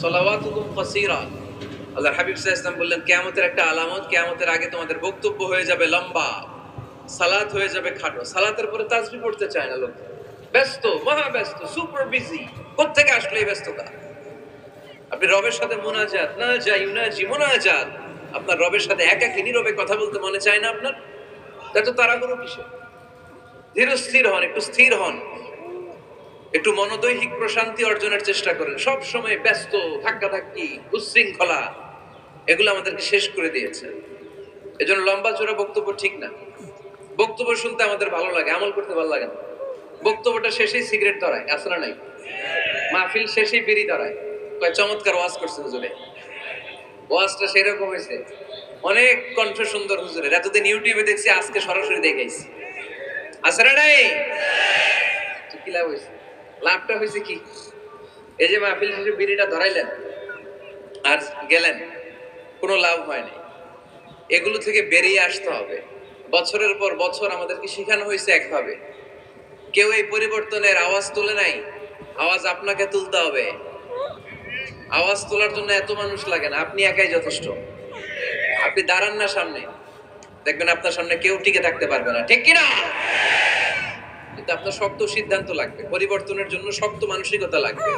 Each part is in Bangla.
সালাওয়াতুকুম কাসীরা। আল্লাহর হাবিব সাল্লাল্লাহু আলাইহি ওয়াসাল্লাম বললেন, কিয়ামতের একটা আলামত, কিয়ামতের আগে তোমাদের বক্তব্য হয়ে যাবে লম্বা, সালাত হয়ে যাবে খাটো। সালাতের পরে তাসবিহ পড়তে চায় না লোক, ব্যস্ত, মহা ব্যস্ত, সুপার বিজি। কোত্থেকে আসলো এই ব্যস্ততা? আপনি রবের সাথে মুনাজাত, না যাই ইউনাজি মুনাজাত, আপনার রবের সাথে একাকী নীরবে কথা বলতে মনে চায় না আপনার? এত তাড়াহুড়ো কিসে? ধীর স্থির হন, একটু স্থির হন, একটু মনোদৈহিক প্রশান্তি অর্জনের চেষ্টা করেন। সব সময় ব্যস্ত, ধাক্কাধাক্কি, উচ্ছৃঙ্খলা, এগুলো আমাদেরকে শেষ করে দিয়েছে। এজন্য লম্বা চোরা বক্তব্য ঠিক না। বক্তব্য শুনতে আমাদের ভালো লাগে, আমল করতে ভালো লাগে না। বক্তব্যটা শেষেই সিগারেট ধরায়, আছে না নাই? মাহফিল শেষেই বিড়ি ধরায়, কয় চমৎকার ওয়াজ করছে হুজুরে। ওয়াজটা সেরকম হয়েছে, অনেক কণ্ঠ সুন্দর হুজুরের। এতদিন ইউটিউবে দেখছি, আজকে সরাসরি দেখাইছি। আছে না নাই? তো কি লাভ হয়েছে? লাভটা হয়েছে কি? এই যে মাহফিল শেষে বিড়িটা ধরাইলেন আর গেলেন, কোনো লাভ হয়নি। এগুলো থেকে বেরিয়ে আসতে হবে। বছরের পর বছর আমাদেরকে শেখানো হয়েছে একভাবে। কেউ এই পরিবর্তনের আওয়াজ তোলে নাই। আওয়াজ আপনাকে তুলতে হবে। আওয়াজ তোলার জন্য এত মানুষ লাগে না, আপনি একাই যথেষ্ট। আপনি দাঁড়ান না সামনে, দেখবেন আপনার সামনে কেউ টিকে থাকতে পারবে না, ঠিক কিনা? কিন্তু আপনার শক্ত সিদ্ধান্ত লাগবে, পরিবর্তনের জন্য শক্ত মানসিকতা লাগবে,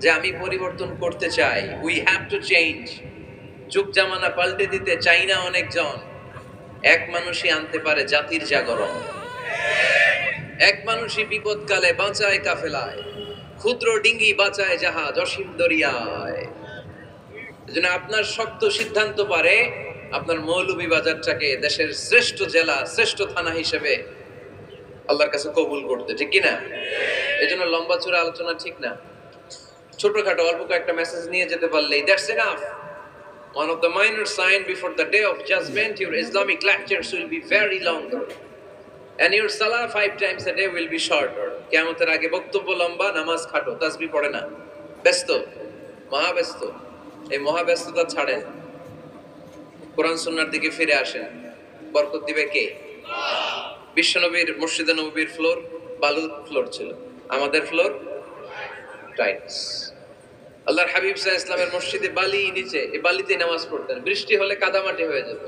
যে আমি পরিবর্তন করতে চাই। We have to change. যুগ জামানা পাল্টে দিতে চাই না অনেকজন। এক মানুষই আনতে পারে জাতির জাগরণ। এক মানুষই বিপদকালে বাঁচায় কাফেলায়, ক্ষুদ্র ডিঙ্গি বাঁচায় জাহাজ অসীম দরিয়ায়। এজন্য আপনার শক্ত সিদ্ধান্ত পারে আপনার মৌলভীবাজারটাকে দেশের শ্রেষ্ঠ জেলা, শ্রেষ্ঠ থানা হিসেবে আল্লাহর কাছে কবুল করতে, ঠিক কিনা? এজন্য লম্বা চূড়া আলোচনা ঠিক না। ছোটখাটো অল্প কয়েকটা মেসেজ নিয়ে যেতে পারলেই that's enough. One of the minor sign before the day of judgment, your Islamic lectures will be very longer, and your salah 5 times a day will be shorter. কিয়ামতের আগে বক্তব্য লম্বা, নামাজ খাটো, তাসবিহ পড়ে না, ব্যস্ত, মহা ব্যস্ত। এই মহা ব্যস্ততা ছাড়েন, কোরআন সুন্নাহর দিকে ফিরে আসেন। বরকত দিবে কে? বিশ্বনবীর মসজিদে নববীর ফ্লোর বালুর ফ্লোর ছিল, আমাদের ফ্লোর টাইলস। আল্লাহর হাবিব সাল্লাল্লাহু আলাইহি ওয়াসাল্লামের মসজিদে বালি নিচে, এই বালিতে নামাজ পড়তেন। বৃষ্টি হলে কাদামাটি হয়ে যেত,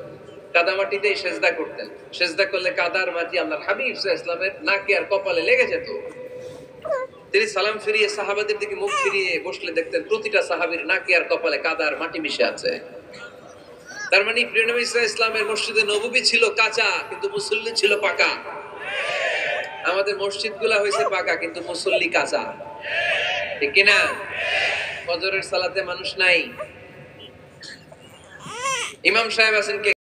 কাদামাটিতেই সেজদা করতেন। সেজদা করলে কাদার মাটি আল্লাহর হাবিব সাল্লাল্লাহু আলাইহি ওয়াসাল্লামের নাকে আর কপালে লেগে যেত। তিনি সালাম ফিরিয়ে সাহাবাদের দিকে মুখ ফিরিয়ে বসলে দেখতেন প্রতিটা সাহাবীর নাকে আর কপালে কাদার মাটি মিশে আছে। তার মানে প্রিয় নবী সাল্লাল্লাহু আলাইহি ওয়াসাল্লামের মসজিদে নববী ছিল কাঁচা, কিন্তু মুসল্লি ছিল পাকা। আমাদের মসজিদগুলা হয়েছে পাকা, কিন্তু মুসল্লি কাঁচা, ঠিক কিনা? ফজরের সালাতে মানুষ নাই, ইমাম সাহেব আছেন কে?